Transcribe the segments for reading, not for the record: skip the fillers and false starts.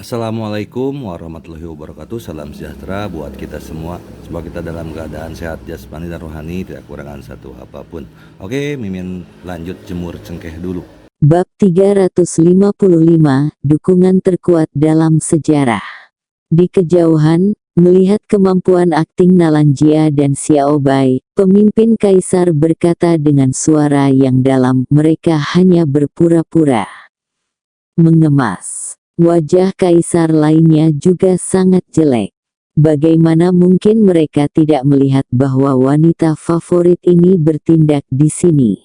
Assalamualaikum warahmatullahi wabarakatuh. Salam sejahtera buat kita semua. Semoga kita dalam keadaan sehat jasmani dan rohani, tidak kekurangan satu apapun. Oke, Mimin lanjut jemur cengkeh dulu. Bab 355, dukungan terkuat dalam sejarah. Di kejauhan, melihat kemampuan akting Nalanjia dan Xiaobai, pemimpin kaisar berkata dengan suara yang dalam, mereka hanya berpura-pura mengemas. Wajah kaisar lainnya juga sangat jelek. Bagaimana mungkin mereka tidak melihat bahwa wanita favorit ini bertindak di sini?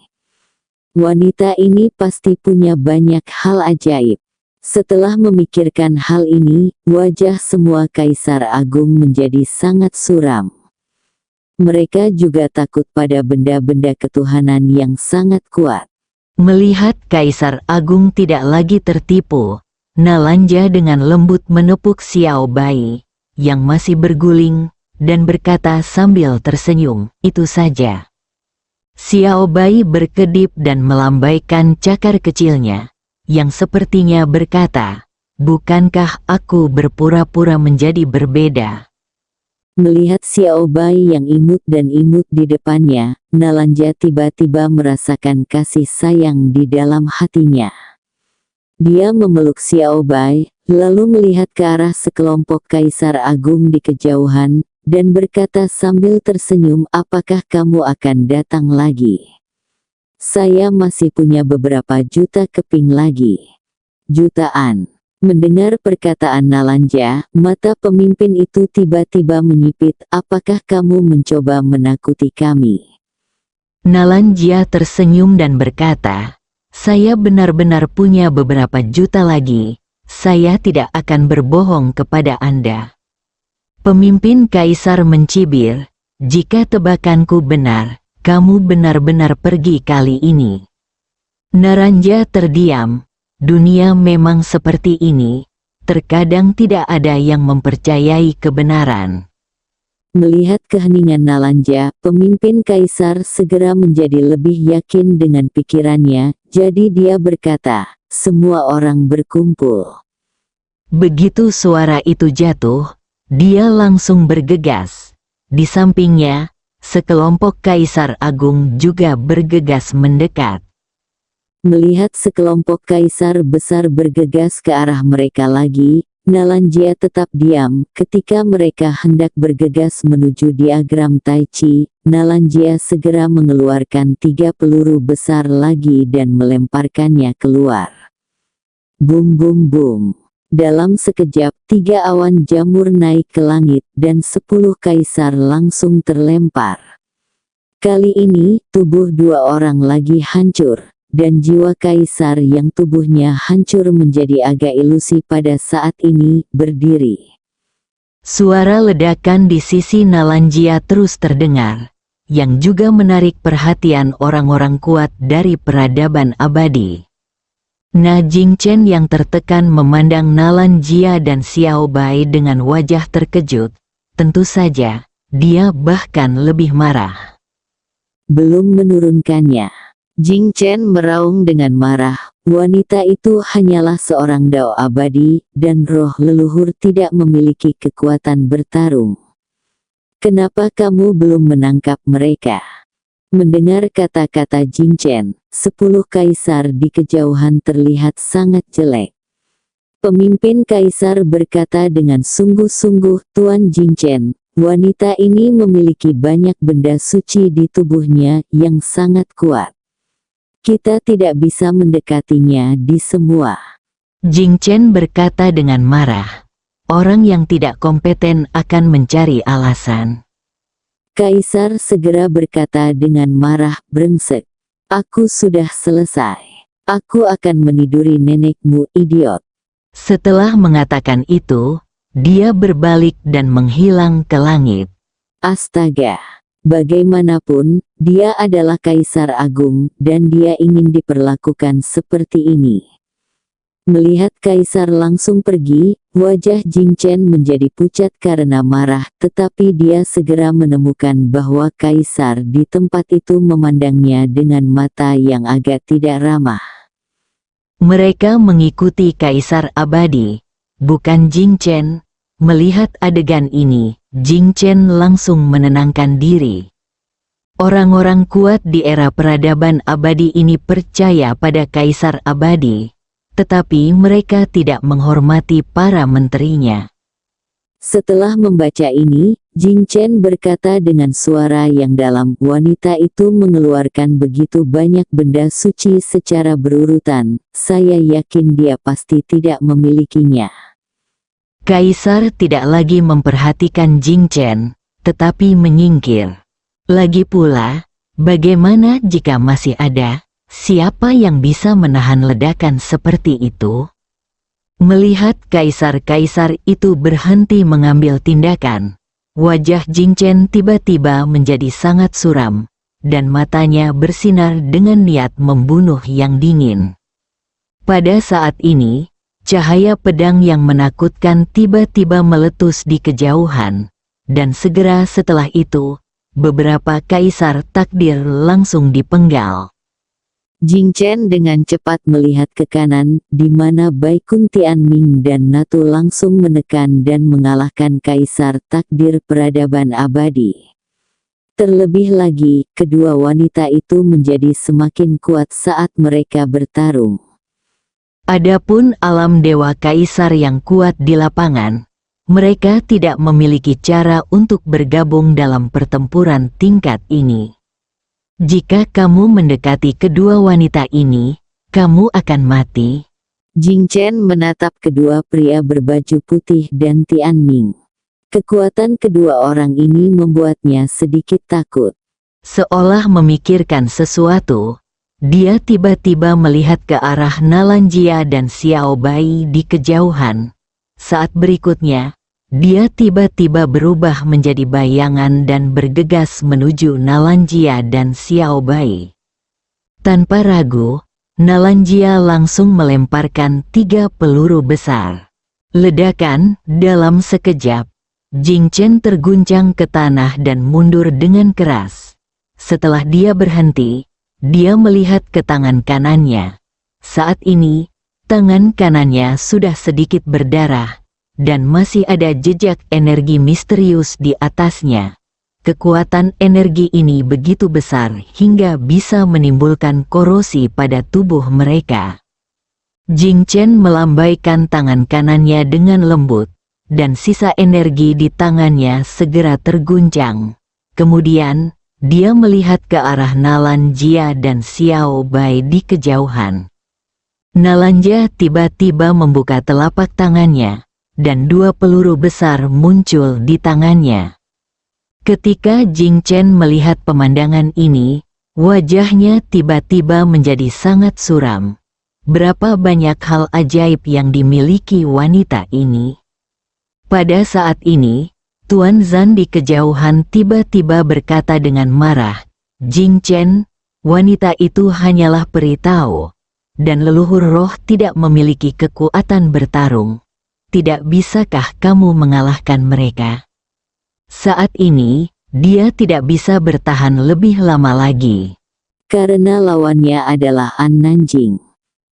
Wanita ini pasti punya banyak hal ajaib. Setelah memikirkan hal ini, wajah semua kaisar agung menjadi sangat suram. Mereka juga takut pada benda-benda ketuhanan yang sangat kuat. Melihat kaisar agung tidak lagi tertipu, Nalanja dengan lembut menepuk Xiaobai, yang masih berguling, dan berkata sambil tersenyum, "Itu saja." Xiaobai berkedip dan melambaikan cakar kecilnya, yang sepertinya berkata, "Bukankah aku berpura-pura menjadi berbeda?" Melihat Xiaobai yang imut dan imut di depannya, Nalanja tiba-tiba merasakan kasih sayang di dalam hatinya. Dia memeluk Xiaobai, lalu melihat ke arah sekelompok kaisar agung di kejauhan, dan berkata sambil tersenyum, "Apakah kamu akan datang lagi? Saya masih punya beberapa juta keping lagi." Jutaan. Mendengar perkataan Nalanja, mata pemimpin itu tiba-tiba menyipit. "Apakah kamu mencoba menakuti kami?" Nalanja tersenyum dan berkata, "Saya benar-benar punya beberapa juta lagi. Saya tidak akan berbohong kepada Anda." Pemimpin kaisar mencibir, "Jika tebakanku benar, kamu benar-benar pergi kali ini." Naranja terdiam. Dunia memang seperti ini. Terkadang tidak ada yang mempercayai kebenaran. Melihat keheningan Nalanja, pemimpin kaisar segera menjadi lebih yakin dengan pikirannya, jadi dia berkata, "Semua orang berkumpul." Begitu suara itu jatuh, dia langsung bergegas. Di sampingnya, sekelompok kaisar agung juga bergegas mendekat. Melihat sekelompok kaisar besar bergegas ke arah mereka lagi, Nalanja tetap diam. Ketika mereka hendak bergegas menuju diagram Tai Chi, Nalanja segera mengeluarkan 3 peluru besar lagi dan melemparkannya keluar. Bum bum bum. Dalam sekejap, 3 awan jamur naik ke langit dan 10 kaisar langsung terlempar. Kali ini, tubuh 2 orang lagi hancur. Dan jiwa kaisar yang tubuhnya hancur menjadi agak ilusi pada saat ini, berdiri. Suara ledakan di sisi Nalanjia terus terdengar, yang juga menarik perhatian orang-orang kuat dari peradaban abadi. Na Jingchen yang tertekan memandang Nalanjia dan Xiaobai dengan wajah terkejut. Tentu saja, dia bahkan lebih marah. Belum menurunkannya. Jingchen meraung dengan marah, "Wanita itu hanyalah seorang dao abadi, dan roh leluhur tidak memiliki kekuatan bertarung. Kenapa kamu belum menangkap mereka?" Mendengar kata-kata Jingchen, 10 kaisar di kejauhan terlihat sangat jelek. Pemimpin kaisar berkata dengan sungguh-sungguh, "Tuan Jingchen, wanita ini memiliki banyak benda suci di tubuhnya yang sangat kuat. Kita tidak bisa mendekatinya di semua." Jingchen berkata dengan marah. Orang yang tidak kompeten akan mencari alasan. Kaisar segera berkata dengan marah, "Brengsek. Aku sudah selesai. Aku akan meniduri nenekmu, idiot." Setelah mengatakan itu, dia berbalik dan menghilang ke langit. Astaga. Bagaimanapun, dia adalah kaisar agung, dan dia ingin diperlakukan seperti ini. Melihat kaisar langsung pergi, wajah Jingchen menjadi pucat karena marah, tetapi dia segera menemukan bahwa kaisar di tempat itu memandangnya dengan mata yang agak tidak ramah. Mereka mengikuti kaisar abadi. bukan Jing Chen. Melihat adegan ini, Jing Chen langsung menenangkan diri. Orang-orang kuat di era peradaban abadi ini percaya pada kaisar abadi, tetapi mereka tidak menghormati para menterinya. Setelah membaca ini, Jing Chen berkata dengan suara yang dalam, wanita itu mengeluarkan begitu banyak benda suci secara berurutan, saya yakin dia pasti tidak memilikinya. Kaisar tidak lagi memperhatikan Jing Chen, tetapi menyingkir. Lagi pula, bagaimana jika masih ada? Siapa yang bisa menahan ledakan seperti itu? Melihat kaisar-kaisar itu berhenti mengambil tindakan, wajah Jing Chen tiba-tiba menjadi sangat suram, dan matanya bersinar dengan niat membunuh yang dingin. Pada saat ini, cahaya pedang yang menakutkan tiba-tiba meletus di kejauhan, dan segera setelah itu, beberapa kaisar takdir langsung dipenggal. Jing Chen dengan cepat melihat ke kanan, di mana Bai Kun Tianming dan Natu langsung menekan dan mengalahkan kaisar takdir peradaban abadi. Terlebih lagi, kedua wanita itu menjadi semakin kuat saat mereka bertarung. Adapun alam dewa kaisar yang kuat di lapangan, mereka tidak memiliki cara untuk bergabung dalam pertempuran tingkat ini. Jika kamu mendekati kedua wanita ini, kamu akan mati. Jing Chen menatap kedua pria berbaju putih dan Tianming. Kekuatan kedua orang ini membuatnya sedikit takut. Seolah memikirkan sesuatu, dia tiba-tiba melihat ke arah Nalanjia dan Xiao Bai di kejauhan. Saat berikutnya, dia tiba-tiba berubah menjadi bayangan dan bergegas menuju Nalanjia dan Xiao Bai. Tanpa ragu, Nalanjia langsung melemparkan 3 peluru besar. Ledakan, dalam sekejap, Jing Chen terguncang ke tanah dan mundur dengan keras. Setelah dia berhenti, dia melihat ke tangan kanannya. Saat ini, tangan kanannya sudah sedikit berdarah, dan masih ada jejak energi misterius di atasnya. Kekuatan energi ini begitu besar hingga bisa menimbulkan korosi pada tubuh mereka. Jing Chen melambaikan tangan kanannya dengan lembut, dan sisa energi di tangannya segera terguncang. Kemudian, dia melihat ke arah Nalanjia dan Xiao Bai di kejauhan. Nalanjia tiba-tiba membuka telapak tangannya, dan 2 peluru besar muncul di tangannya. Ketika Jing Chen melihat pemandangan ini, wajahnya tiba-tiba menjadi sangat suram. Berapa banyak hal ajaib yang dimiliki wanita ini. Pada saat ini, Tuan Zan di kejauhan tiba-tiba berkata dengan marah, Jing Chen, wanita itu hanyalah peri Tao, dan leluhur roh tidak memiliki kekuatan bertarung. Tidak bisakah kamu mengalahkan mereka? Saat ini, dia tidak bisa bertahan lebih lama lagi. Karena lawannya adalah An Nanjing.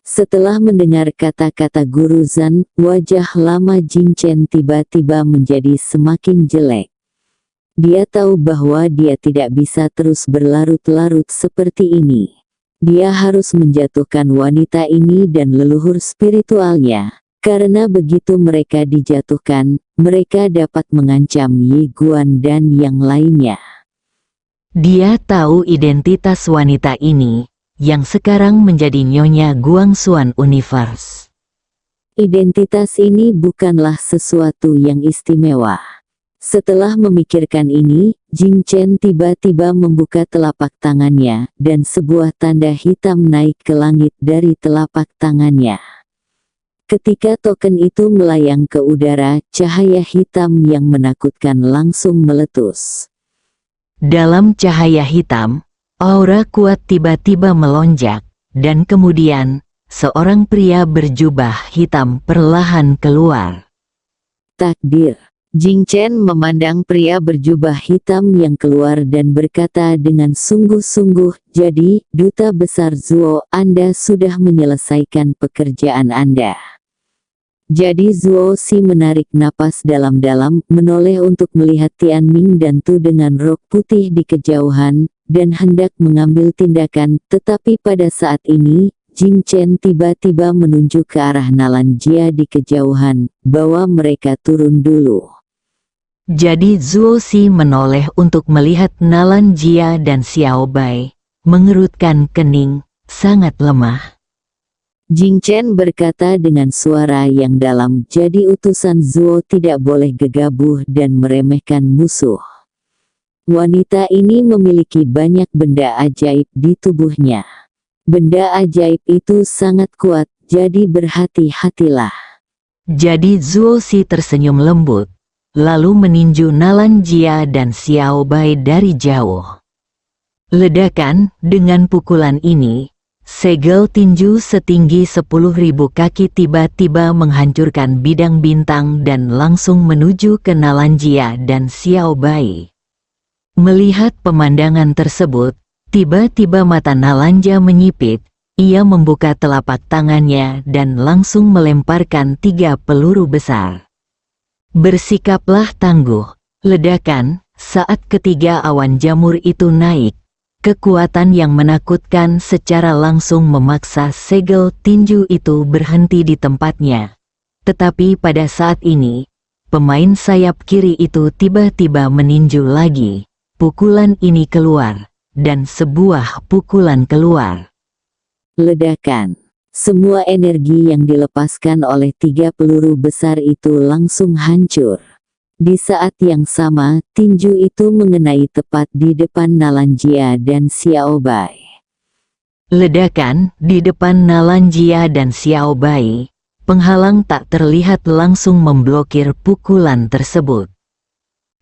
Setelah mendengar kata-kata Guru Zan, wajah lama Jing Chen tiba-tiba menjadi semakin jelek. Dia tahu bahwa dia tidak bisa terus berlarut-larut seperti ini. Dia harus menjatuhkan wanita ini dan leluhur spiritualnya. Karena begitu mereka dijatuhkan, mereka dapat mengancam Ye Guan dan yang lainnya. Dia tahu identitas wanita ini, yang sekarang menjadi Nyonya Guangxuan Universe. Identitas ini bukanlah sesuatu yang istimewa. Setelah memikirkan ini, Jing Chen tiba-tiba membuka telapak tangannya, dan sebuah tanda hitam naik ke langit dari telapak tangannya. Ketika token itu melayang ke udara, cahaya hitam yang menakutkan langsung meletus. Dalam cahaya hitam, aura kuat tiba-tiba melonjak, dan kemudian, seorang pria berjubah hitam perlahan keluar. Takdir. Jing Chen memandang pria berjubah hitam yang keluar dan berkata dengan sungguh-sungguh, jadi, Duta Besar Zuo, Anda sudah menyelesaikan pekerjaan Anda. Jadi Zuo Si menarik napas dalam-dalam, menoleh untuk melihat Tian Ming dan Tu dengan rok putih di kejauhan, dan hendak mengambil tindakan, tetapi pada saat ini, Jing Chen tiba-tiba menunjuk ke arah Nalan Jia di kejauhan, bahwa mereka turun dulu. Jadi Zuo Si menoleh untuk melihat Nalan Jia dan Xiao Bai, mengerutkan kening, sangat lemah. Jing Chen berkata dengan suara yang dalam, jadi utusan Zuo tidak boleh gegabah dan meremehkan musuh. Wanita ini memiliki banyak benda ajaib di tubuhnya. Benda ajaib itu sangat kuat, jadi berhati-hatilah. Jadi Zuo Si tersenyum lembut, lalu meninju Nalan Jia dan Xiao Bai dari jauh. Ledakan, dengan pukulan ini, segel tinju setinggi 10.000 kaki tiba-tiba menghancurkan bidang bintang dan langsung menuju ke Nalan Jia dan Xiao Bai. Melihat pemandangan tersebut, tiba-tiba mata Nalan Jia menyipit, ia membuka telapak tangannya dan langsung melemparkan 3 peluru besar. Bersikaplah tangguh. Ledakan, saat ketiga awan jamur itu naik, kekuatan yang menakutkan secara langsung memaksa segel tinju itu berhenti di tempatnya. Tetapi pada saat ini, pemain sayap kiri itu tiba-tiba meninju lagi. Pukulan ini keluar, dan sebuah pukulan keluar. Ledakan. Semua energi yang dilepaskan oleh 3 peluru besar itu langsung hancur. Di saat yang sama, tinju itu mengenai tepat di depan Nalan Jia dan Xiao Bai. Ledakan, di depan Nalan Jia dan Xiao Bai, penghalang tak terlihat langsung memblokir pukulan tersebut.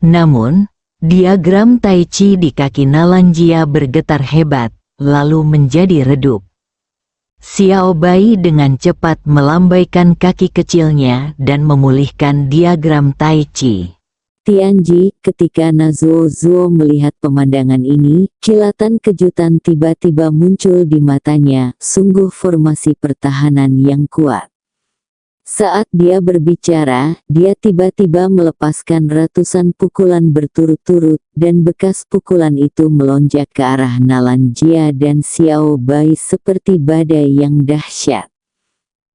Namun, diagram Tai Chi di kaki Nalan Jia bergetar hebat, lalu menjadi redup. Xiao Bai dengan cepat melambaikan kaki kecilnya dan memulihkan diagram Tai Chi. Tianji, ketika Zuo melihat pemandangan ini, kilatan kejutan tiba-tiba muncul di matanya, sungguh formasi pertahanan yang kuat. Saat dia berbicara, dia tiba-tiba melepaskan ratusan pukulan berturut-turut, dan bekas pukulan itu melonjak ke arah Nalan Jia dan Xiao Bai seperti badai yang dahsyat.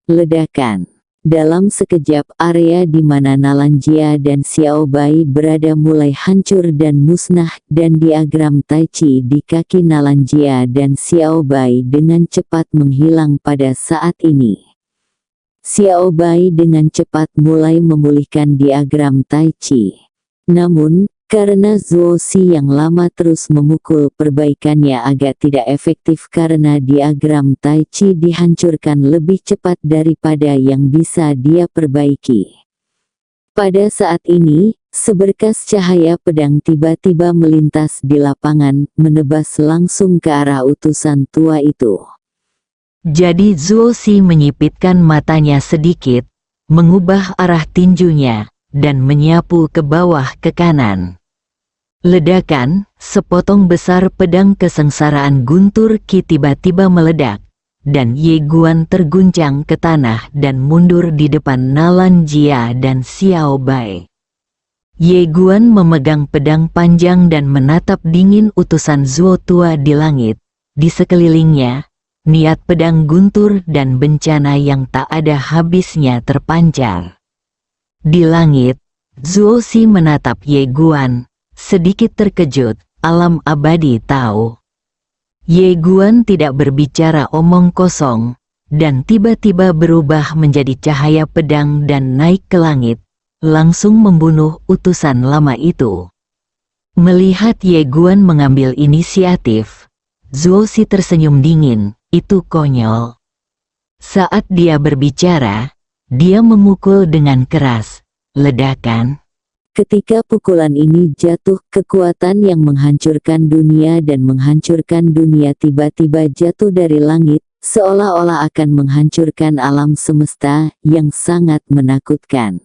Ledakan. Dalam sekejap, area di mana Nalan Jia dan Xiao Bai berada mulai hancur dan musnah, dan diagram Tai Chi di kaki Nalan Jia dan Xiao Bai dengan cepat menghilang pada saat ini. Xiao Bai dengan cepat mulai memulihkan diagram Tai Chi. Namun, karena Zuo Si yang lama terus memukul, perbaikannya agak tidak efektif karena diagram Tai Chi dihancurkan lebih cepat daripada yang bisa dia perbaiki. Pada saat ini, seberkas cahaya pedang tiba-tiba melintas di lapangan, menebas langsung ke arah utusan tua itu. Jadi Zuo Si menyipitkan matanya sedikit, mengubah arah tinjunya, dan menyapu ke bawah ke kanan. Ledakan, sepotong besar pedang kesengsaraan guntur Qi tiba-tiba meledak, dan Ye Guan terguncang ke tanah dan mundur di depan Nalan Jia dan Xiao Bai. Ye Guan memegang pedang panjang dan menatap dingin utusan Zuo tua di langit. Di sekelilingnya, niat pedang guntur dan bencana yang tak ada habisnya terpancar. Di langit, Zuo Si menatap Ye Guan, sedikit terkejut. Alam abadi tahu. Ye Guan tidak berbicara omong kosong, dan tiba-tiba berubah menjadi cahaya pedang dan naik ke langit, langsung membunuh utusan lama itu. Melihat Ye Guan mengambil inisiatif, Zuo Si tersenyum dingin. Itu konyol. Saat dia berbicara, dia memukul dengan keras. Ledakan. Ketika pukulan ini jatuh, kekuatan yang menghancurkan dunia dan menghancurkan dunia tiba-tiba jatuh dari langit, seolah-olah akan menghancurkan alam semesta, yang sangat menakutkan.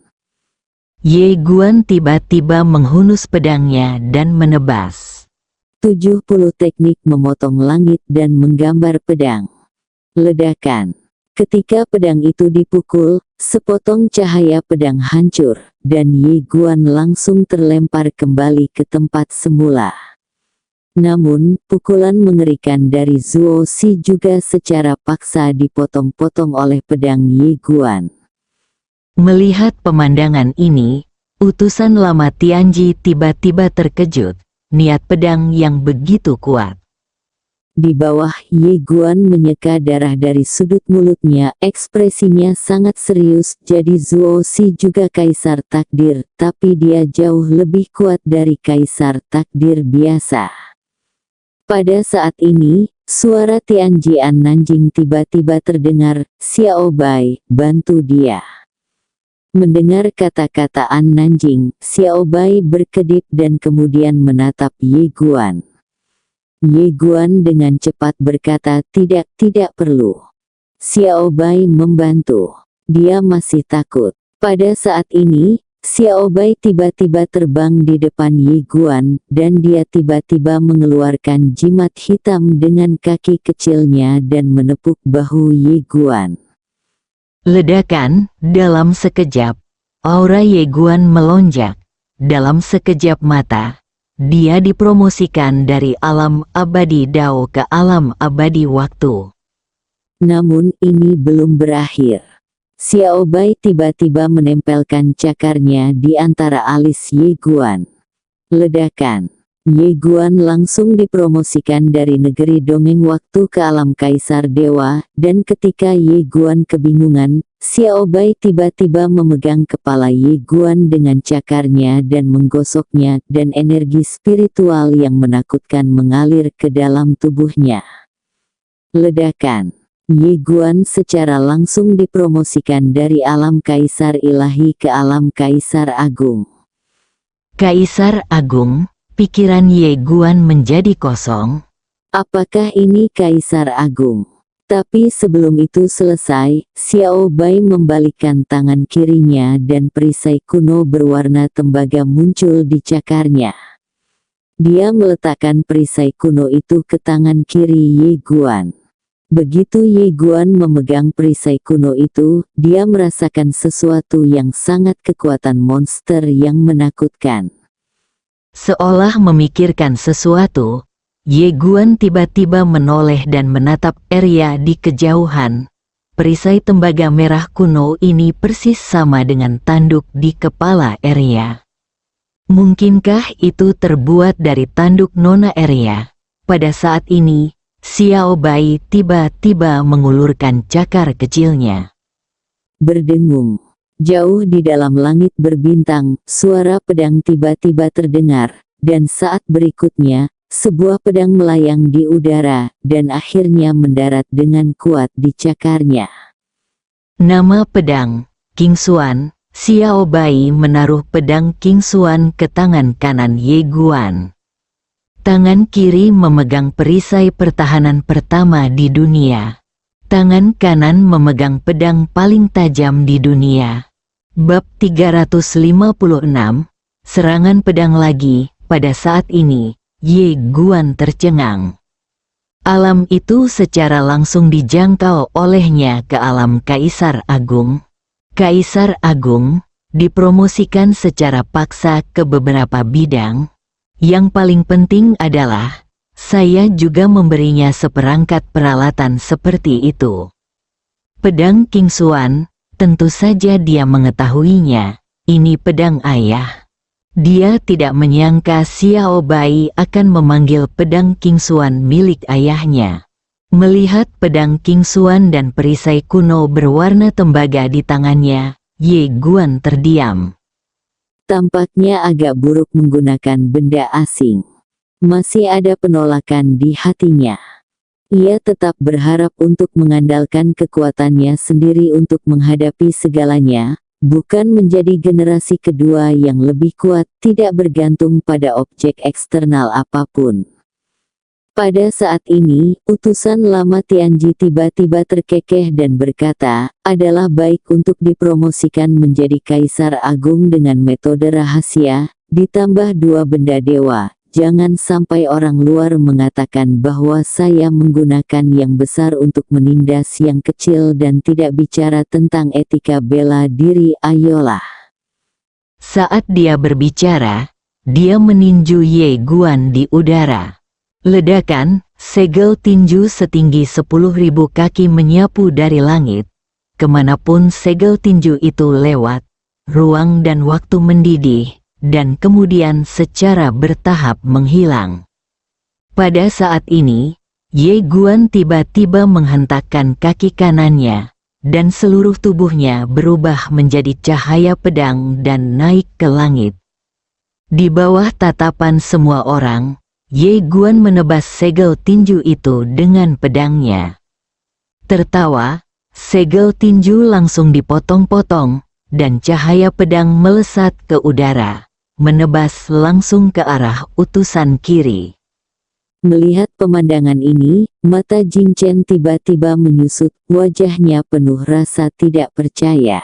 Ye Guan tiba-tiba menghunus pedangnya dan menebas. 70 teknik memotong langit dan menggambar pedang. Ledakan. Ketika pedang itu dipukul, sepotong cahaya pedang hancur, dan Ye Guan langsung terlempar kembali ke tempat semula. Namun, pukulan mengerikan dari Zuo Si juga secara paksa dipotong-potong oleh pedang Ye Guan. Melihat pemandangan ini, utusan lama Tianji tiba-tiba terkejut, niat pedang yang begitu kuat. Di bawah Ye Guan menyeka darah dari sudut mulutnya, ekspresinya sangat serius. Jadi Zuo Si juga kaisar takdir, tapi dia jauh lebih kuat dari kaisar takdir biasa. Pada saat ini, suara Tianji An Nanjing tiba-tiba terdengar. Xiao Bai, bantu dia. Mendengar kata-kata An Nanjing, Xiao Bai berkedip dan kemudian menatap Ye Guan. Ye Guan dengan cepat berkata, tidak perlu. Xiao Bai membantu. Dia masih takut. Pada saat ini, Xiao Bai tiba-tiba terbang di depan Ye Guan, dan dia tiba-tiba mengeluarkan jimat hitam dengan kaki kecilnya dan menepuk bahu Ye Guan. Ledakan, dalam sekejap, aura Ye Guan melonjak. Dalam sekejap mata, dia dipromosikan dari alam abadi Dao ke alam abadi waktu. Namun ini belum berakhir. Xiao Bai tiba-tiba menempelkan cakarnya di antara alis Ye Guan. Ledakan. Ye Guan langsung dipromosikan dari negeri dongeng waktu ke alam kaisar dewa, dan ketika Ye Guan kebingungan, Xiao Bai tiba-tiba memegang kepala Ye Guan dengan cakarnya dan menggosoknya, dan energi spiritual yang menakutkan mengalir ke dalam tubuhnya. Ledakan. Ye Guan secara langsung dipromosikan dari alam kaisar ilahi ke alam kaisar agung. Kaisar agung, pikiran Ye Guan menjadi kosong. Apakah ini kaisar agung? Tapi sebelum itu selesai, Xiao Bai membalikkan tangan kirinya dan perisai kuno berwarna tembaga muncul di cakarnya. Dia meletakkan perisai kuno itu ke tangan kiri Ye Guan. Begitu Ye Guan memegang perisai kuno itu, dia merasakan sesuatu yang sangat kekuatan monster yang menakutkan. Seolah memikirkan sesuatu, Ye Guan tiba-tiba menoleh dan menatap Arya di kejauhan. Perisai tembaga merah kuno ini persis sama dengan tanduk di kepala Arya. Mungkinkah itu terbuat dari tanduk Nona Arya? Pada saat ini, Xiao Bai tiba-tiba mengulurkan cakar kecilnya. Berdengung. Jauh di dalam langit berbintang, suara pedang tiba-tiba terdengar, dan saat berikutnya, sebuah pedang melayang di udara, dan akhirnya mendarat dengan kuat di cakarnya. Nama pedang, King Xuan. Xiao Bai menaruh pedang King Xuan ke tangan kanan Ye Guan. Tangan kiri memegang perisai pertahanan pertama di dunia. Tangan kanan memegang pedang paling tajam di dunia. Bab 356, Serangan pedang lagi. Pada saat ini, Ye Guan tercengang. Alam itu secara langsung dijangkau olehnya ke alam Kaisar Agung. Kaisar Agung dipromosikan secara paksa ke beberapa bidang. Yang paling penting adalah, saya juga memberinya seperangkat peralatan seperti itu. Pedang King Xuan, tentu saja dia mengetahuinya, ini pedang ayah. Dia tidak menyangka Xiao Bai akan memanggil pedang King Xuan milik ayahnya. Melihat pedang King Xuan dan perisai kuno berwarna tembaga di tangannya, Ye Guan terdiam. Tampaknya agak buruk menggunakan benda asing. Masih ada penolakan di hatinya. Ia tetap berharap untuk mengandalkan kekuatannya sendiri untuk menghadapi segalanya, bukan menjadi generasi kedua yang lebih kuat, tidak bergantung pada objek eksternal apapun. Pada saat ini, utusan lama Tianji tiba-tiba terkekeh dan berkata, adalah baik untuk dipromosikan menjadi kaisar agung dengan metode rahasia, ditambah 2 benda dewa, Jangan sampai orang luar mengatakan bahwa saya menggunakan yang besar untuk menindas yang kecil dan tidak bicara tentang etika bela diri. Ayolah. Saat dia berbicara, dia meninju Ye Guan di udara. Ledakan, segel tinju setinggi 10.000 kaki menyapu dari langit. Kemanapun segel tinju itu lewat, ruang dan waktu mendidih, dan kemudian secara bertahap menghilang. Pada saat ini, Ye Guan tiba-tiba menghentakkan kaki kanannya, dan seluruh tubuhnya berubah menjadi cahaya pedang dan naik ke langit. Di bawah tatapan semua orang, Ye Guan menebas segel tinju itu dengan pedangnya. Tertawa, segel tinju langsung dipotong-potong, dan cahaya pedang melesat ke udara, menebas langsung ke arah utusan kiri. Melihat pemandangan ini, mata Jing Chen tiba-tiba menyusut, wajahnya penuh rasa tidak percaya.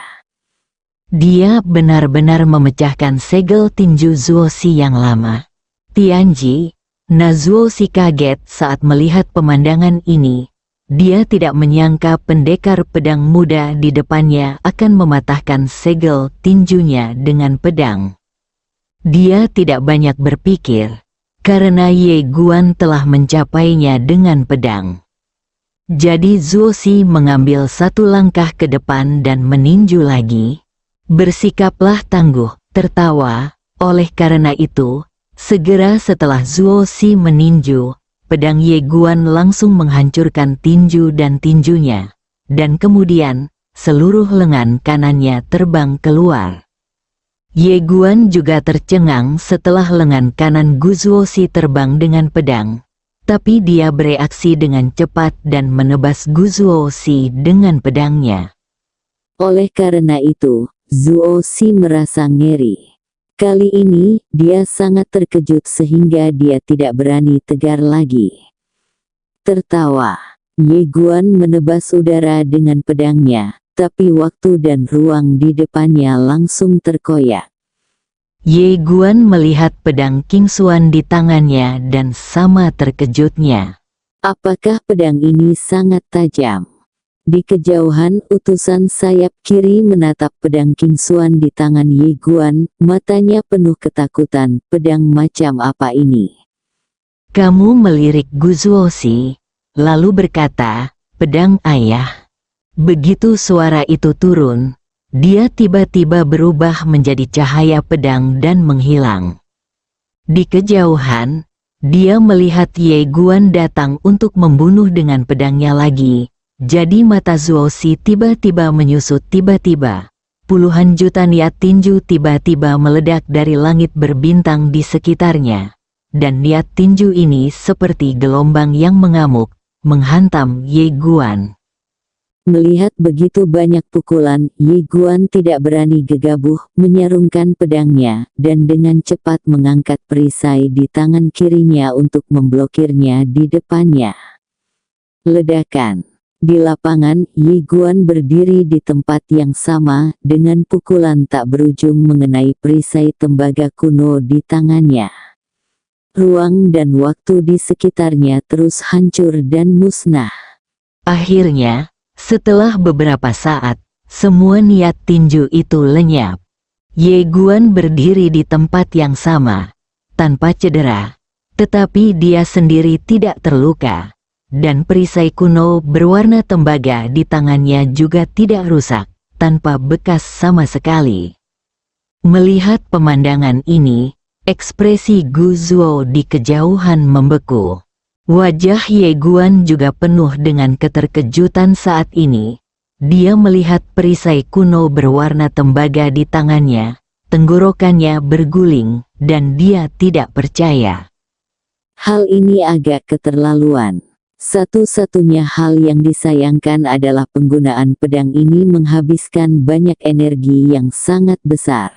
Dia benar-benar memecahkan segel tinju Zuoxi yang lama. Tianji, Zuoxi kaget saat melihat pemandangan ini. Dia tidak menyangka pendekar pedang muda di depannya akan mematahkan segel tinjunya dengan pedang. Dia tidak banyak berpikir, karena Ye Guan telah mencapainya dengan pedang. Jadi Zuoxi mengambil satu langkah ke depan dan meninju lagi. Bersikaplah tangguh, tertawa. Oleh karena itu, segera setelah Zuoxi meninju, pedang Ye Guan langsung menghancurkan tinju dan tinjunya, dan kemudian seluruh lengan kanannya terbang keluar. Ye Guan juga tercengang setelah lengan kanan Gu Zuoxi terbang dengan pedang, tapi dia bereaksi dengan cepat dan menebas Gu Zuoxi dengan pedangnya. Oleh karena itu, Zuoxi merasa ngeri. Kali ini, dia sangat terkejut sehingga dia tidak berani tegar lagi. Tertawa, Ye Guan menebas udara dengan pedangnya, tapi waktu dan ruang di depannya langsung terkoyak. Ye Guan melihat pedang King Xuan di tangannya dan sama terkejutnya. Apakah pedang ini sangat tajam? Di kejauhan, utusan sayap kiri menatap pedang King Xuan di tangan Ye Guan, matanya penuh ketakutan. Pedang macam apa ini? Kamu melirik Gu Zuoxi, lalu berkata, pedang ayah. Begitu suara itu turun, dia tiba-tiba berubah menjadi cahaya pedang dan menghilang. Di kejauhan, dia melihat Ye Guan datang untuk membunuh dengan pedangnya lagi. Jadi mata Zuoxi tiba-tiba menyusut. Tiba-tiba, puluhan juta niat tinju tiba-tiba meledak dari langit berbintang di sekitarnya. Dan niat tinju ini seperti gelombang yang mengamuk, menghantam Ye Guan. Melihat begitu banyak pukulan, Ye Guan tidak berani gegabah, menyarungkan pedangnya, dan dengan cepat mengangkat perisai di tangan kirinya untuk memblokirnya di depannya. Ledakan. Di lapangan, Ye Guan berdiri di tempat yang sama, dengan pukulan tak berujung mengenai perisai tembaga kuno di tangannya. Ruang dan waktu di sekitarnya terus hancur dan musnah. Akhirnya, setelah beberapa saat, semua niat tinju itu lenyap. Ye Guan berdiri di tempat yang sama, tanpa cedera, tetapi dia sendiri tidak terluka. Dan perisai kuno berwarna tembaga di tangannya juga tidak rusak, tanpa bekas sama sekali. Melihat pemandangan ini, ekspresi Gu Zuo di kejauhan membeku. Wajah Ye Guan juga penuh dengan keterkejutan saat ini. Dia melihat perisai kuno berwarna tembaga di tangannya, tenggorokannya berguling, dan dia tidak percaya. Hal ini agak keterlaluan. Satu-satunya hal yang disayangkan adalah penggunaan pedang ini menghabiskan banyak energi yang sangat besar.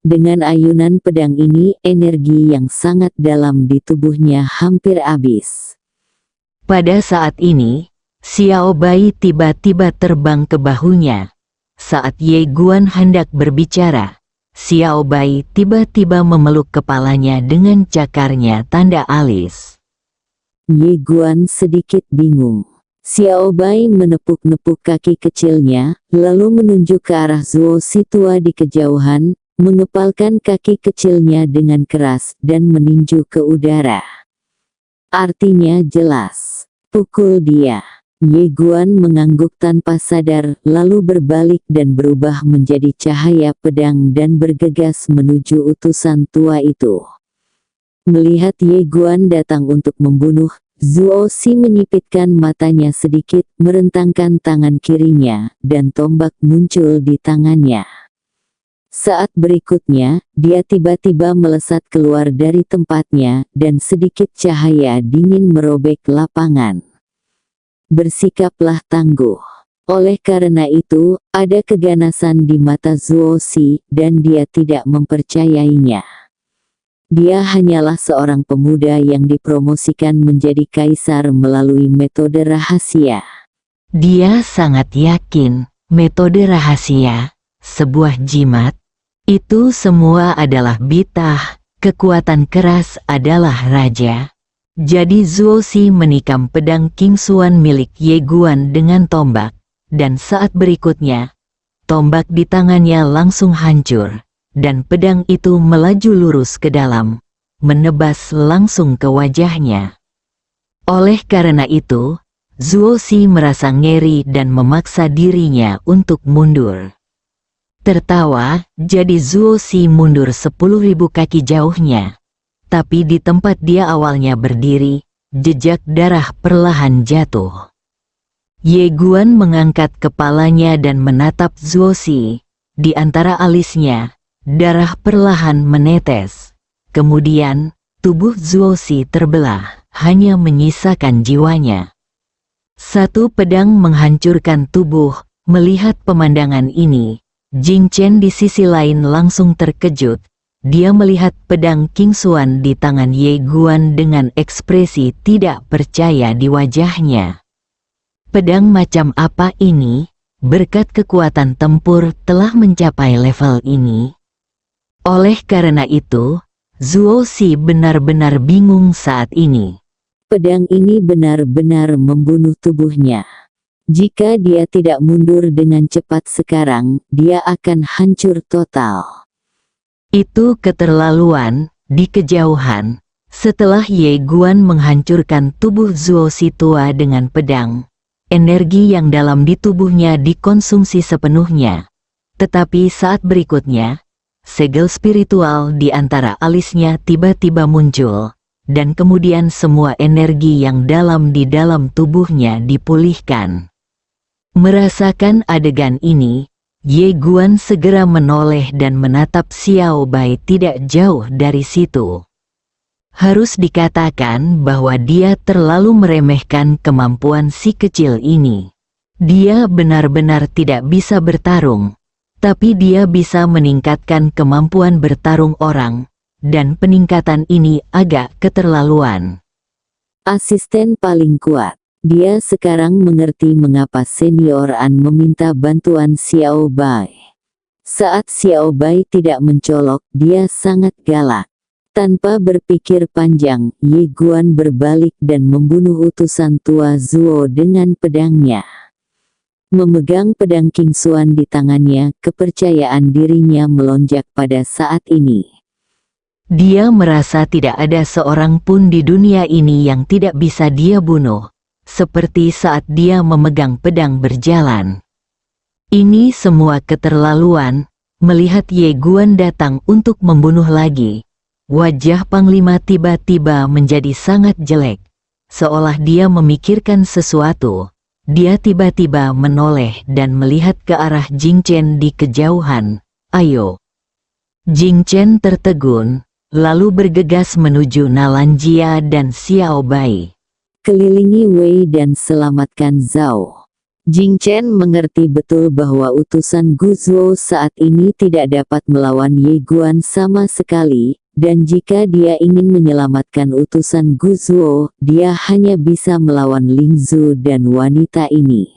Dengan ayunan pedang ini, energi yang sangat dalam di tubuhnya hampir habis. Pada saat ini, Xiao Bai tiba-tiba terbang ke bahunya. Saat Ye Guan hendak berbicara, Xiao Bai tiba-tiba memeluk kepalanya dengan cakarnya tanda alis. Ye Guan sedikit bingung. Xiao Bai menepuk-nepuk kaki kecilnya, lalu menunjuk ke arah Zuo si tua di kejauhan, mengepalkan kaki kecilnya dengan keras dan meninju ke udara. Artinya jelas, pukul dia. Ye Guan mengangguk tanpa sadar, lalu berbalik dan berubah menjadi cahaya pedang dan bergegas menuju utusan tua itu. Melihat Ye Guan datang untuk membunuh, Zuo Si menyipitkan matanya sedikit, merentangkan tangan kirinya, dan tombak muncul di tangannya. Saat berikutnya, dia tiba-tiba melesat keluar dari tempatnya, dan sedikit cahaya dingin merobek lapangan. Bersikaplah tangguh. Oleh karena itu, ada keganasan di mata Zuo Si, dan dia tidak mempercayainya. Dia hanyalah seorang pemuda yang dipromosikan menjadi kaisar melalui metode rahasia. Dia sangat yakin, metode rahasia, sebuah jimat, itu semua adalah bitah, kekuatan keras adalah raja. Jadi Zuo Si menikam pedang King Xuan milik Ye Guan dengan tombak, dan saat berikutnya, tombak di tangannya langsung hancur, dan pedang itu melaju lurus ke dalam, menebas langsung ke wajahnya. Oleh karena itu, Zuo Si merasa ngeri dan memaksa dirinya untuk mundur. Tertawa, jadi Zuo Si mundur 10.000 kaki jauhnya. Tapi di tempat dia awalnya berdiri, jejak darah perlahan jatuh. Ye Guan mengangkat kepalanya dan menatap Zuo Si. Di antara alisnya, darah perlahan menetes. Kemudian, tubuh Zuo Si terbelah, hanya menyisakan jiwanya. Satu pedang menghancurkan tubuh. Melihat pemandangan ini, Jing Chen di sisi lain langsung terkejut. Dia melihat pedang King Xuan di tangan Ye Guan dengan ekspresi tidak percaya di wajahnya. Pedang macam apa ini? Berkat kekuatan tempur telah mencapai level ini. Oleh karena itu, Zuo Si benar-benar bingung saat ini. Pedang ini benar-benar membunuh tubuhnya. Jika dia tidak mundur dengan cepat sekarang, dia akan hancur total. Itu keterlaluan. Di kejauhan, setelah Ye Guan menghancurkan tubuh Zuo Si tua dengan pedang, energi yang dalam di tubuhnya dikonsumsi sepenuhnya. Tetapi saat berikutnya, segel spiritual di antara alisnya tiba-tiba muncul, dan kemudian semua energi yang dalam di dalam tubuhnya dipulihkan. Merasakan adegan ini, Ye Guan segera menoleh dan menatap Xiao Bai tidak jauh dari situ. Harus dikatakan bahwa dia terlalu meremehkan kemampuan si kecil ini. Dia benar-benar tidak bisa bertarung, tapi dia bisa meningkatkan kemampuan bertarung orang, dan peningkatan ini agak keterlaluan. Asisten paling kuat. Dia sekarang mengerti mengapa Senior An meminta bantuan Xiao Bai. Saat Xiao Bai tidak mencolok, dia sangat galak. Tanpa berpikir panjang, Ye Guan berbalik dan membunuh utusan tua Zuo dengan pedangnya. Memegang pedang King Xuan di tangannya, kepercayaan dirinya melonjak pada saat ini. Dia merasa tidak ada seorang pun di dunia ini yang tidak bisa dia bunuh. Seperti saat dia memegang pedang berjalan. Ini semua keterlaluan. Melihat Ye Guan datang untuk membunuh lagi, wajah Panglima tiba-tiba menjadi sangat jelek. Seolah dia memikirkan sesuatu. Dia tiba-tiba menoleh dan melihat ke arah Jing Chen di kejauhan. Ayo. Jing Chen tertegun, lalu bergegas menuju Nalanjia dan Xiao Bai. Kelilingi Wei dan selamatkan Zhao. Jing Chen mengerti betul bahwa utusan Gu Zuo saat ini tidak dapat melawan Ye Guan sama sekali, dan jika dia ingin menyelamatkan utusan Gu Zuo, dia hanya bisa melawan Ling Zhu dan wanita ini.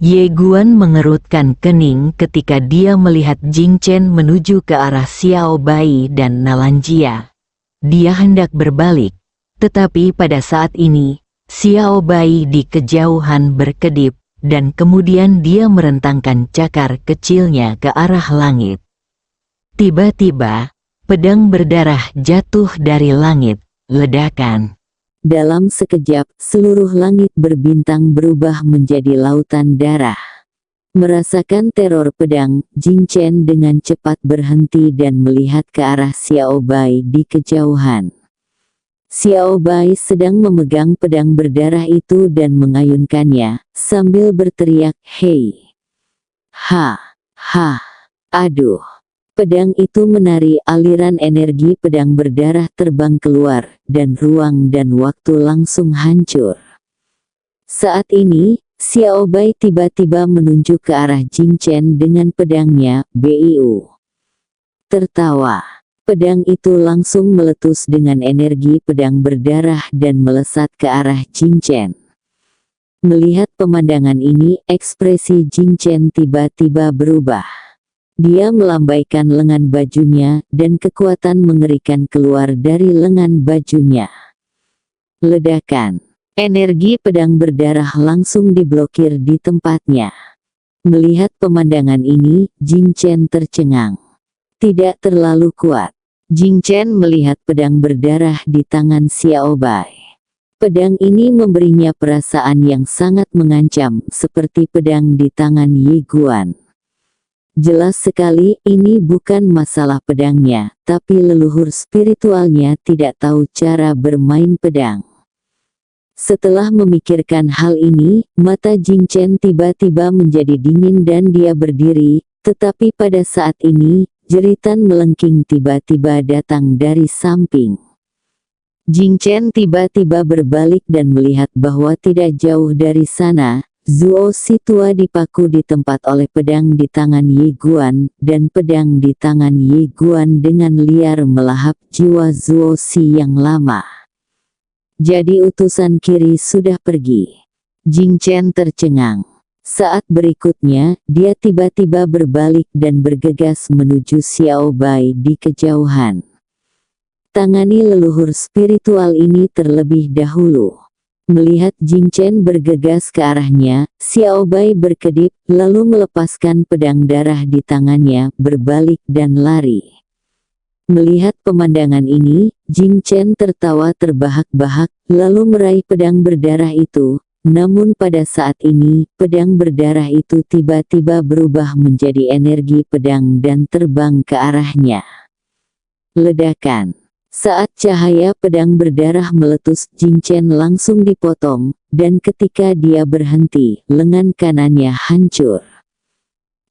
Ye Guan mengerutkan kening ketika dia melihat Jing Chen menuju ke arah Xiao Bai dan Nalanjia. Dia hendak berbalik, tetapi pada saat ini, Xiao Bai di kejauhan berkedip, dan kemudian dia merentangkan cakar kecilnya ke arah langit. Tiba-tiba, pedang berdarah jatuh dari langit, ledakan. Dalam sekejap, seluruh langit berbintang berubah menjadi lautan darah. Merasakan teror pedang, Jing Chen dengan cepat berhenti dan melihat ke arah Xiao Bai di kejauhan. Xiao Bai sedang memegang pedang berdarah itu dan mengayunkannya, sambil berteriak, "Hei! Ha! Ha! Aduh!" Pedang itu menari, aliran energi pedang berdarah terbang keluar, dan ruang dan waktu langsung hancur. Saat ini, Xiao Bai tiba-tiba menunjuk ke arah Jing Chen dengan pedangnya, "Biu." Tertawa. Pedang itu langsung meletus dengan energi pedang berdarah dan melesat ke arah Jing Chen. Melihat pemandangan ini, ekspresi Jing Chen tiba-tiba berubah. Dia melambaikan lengan bajunya, dan kekuatan mengerikan keluar dari lengan bajunya. Ledakan. Energi pedang berdarah langsung diblokir di tempatnya. Melihat pemandangan ini, Jing Chen tercengang. Tidak terlalu kuat. Jing Chen melihat pedang berdarah di tangan Xiao Bai. Pedang ini memberinya perasaan yang sangat mengancam, seperti pedang di tangan Ye Guan. Jelas sekali ini bukan masalah pedangnya, tapi leluhur spiritualnya tidak tahu cara bermain pedang. Setelah memikirkan hal ini, mata Jing Chen tiba-tiba menjadi dingin dan dia berdiri, tetapi pada saat ini, jeritan melengking tiba-tiba datang dari samping. Jing Chen tiba-tiba berbalik dan melihat bahwa tidak jauh dari sana, Zuo Si tua dipaku di tempat oleh pedang di tangan Ye Guan, dan pedang di tangan Ye Guan dengan liar melahap jiwa Zuo Si yang lama. Jadi utusan kiri sudah pergi. Jing Chen tercengang. Saat berikutnya, dia tiba-tiba berbalik dan bergegas menuju Xiao Bai di kejauhan. Tangani leluhur spiritual ini terlebih dahulu. Melihat Jing Chen bergegas ke arahnya, Xiao Bai berkedip, lalu melepaskan pedang darah di tangannya, berbalik dan lari. Melihat pemandangan ini, Jing Chen tertawa terbahak-bahak, lalu meraih pedang berdarah itu. Namun pada saat ini, pedang berdarah itu tiba-tiba berubah menjadi energi pedang dan terbang ke arahnya. Ledakan. Saat cahaya pedang berdarah meletus, Jing Chen langsung dipotong, dan ketika dia berhenti, lengan kanannya hancur.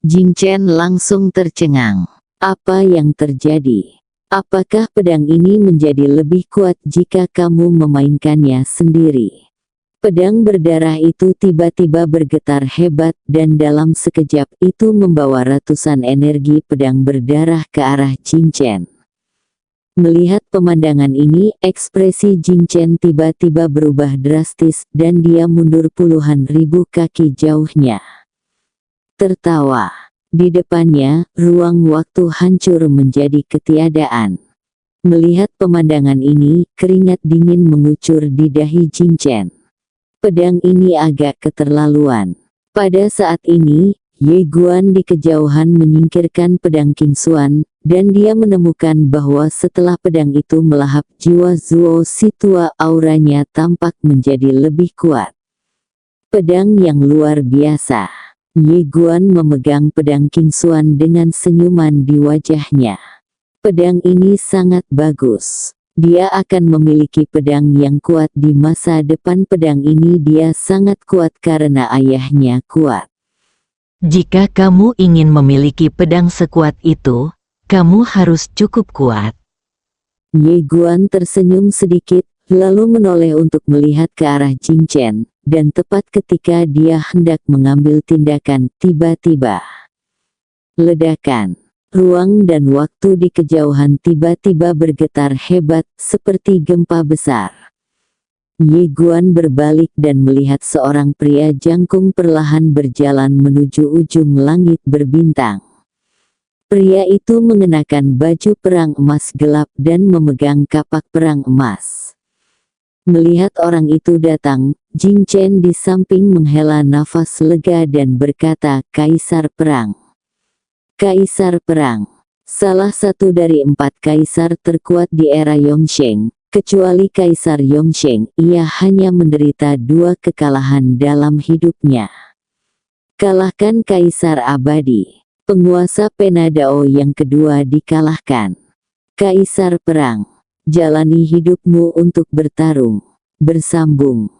Jing Chen langsung tercengang. Apa yang terjadi? Apakah pedang ini menjadi lebih kuat jika kamu memainkannya sendiri? Pedang berdarah itu tiba-tiba bergetar hebat, dan dalam sekejap itu membawa ratusan energi pedang berdarah ke arah Jing Chen. Melihat pemandangan ini, ekspresi Jing Chen tiba-tiba berubah drastis, dan dia mundur puluhan ribu kaki jauhnya. Tertawa. Di depannya, ruang waktu hancur menjadi ketiadaan. Melihat pemandangan ini, keringat dingin mengucur di dahi Jing Chen. Pedang ini agak keterlaluan. Pada saat ini, Ye Guan di kejauhan menyingkirkan pedang King Xuan, dan dia menemukan bahwa setelah pedang itu melahap jiwa Zuo Si tua, auranya tampak menjadi lebih kuat. Pedang yang luar biasa. Ye Guan memegang pedang King Xuan dengan senyuman di wajahnya. Pedang ini sangat bagus. Dia akan memiliki pedang yang kuat di masa depan. Pedang ini dia sangat kuat karena ayahnya kuat. Jika kamu ingin memiliki pedang sekuat itu, kamu harus cukup kuat. Ye Guan tersenyum sedikit, lalu menoleh untuk melihat ke arah Jing Chen, dan tepat ketika dia hendak mengambil tindakan, tiba-tiba ledakan. Ruang dan waktu di kejauhan tiba-tiba bergetar hebat, seperti gempa besar. Ye Guan berbalik dan melihat seorang pria jangkung perlahan berjalan menuju ujung langit berbintang. Pria itu mengenakan baju perang emas gelap dan memegang kapak perang emas. Melihat orang itu datang, Jing Chen di samping menghela nafas lega dan berkata, "Kaisar Perang. Kaisar Perang. Salah satu dari 4 kaisar terkuat di era Yongsheng. Kecuali Kaisar Yongsheng, ia hanya menderita 2 kekalahan dalam hidupnya. Kalahkan Kaisar Abadi. Penguasa Penadao yang kedua dikalahkan. Kaisar Perang. Jalani hidupmu untuk bertarung. Bersambung."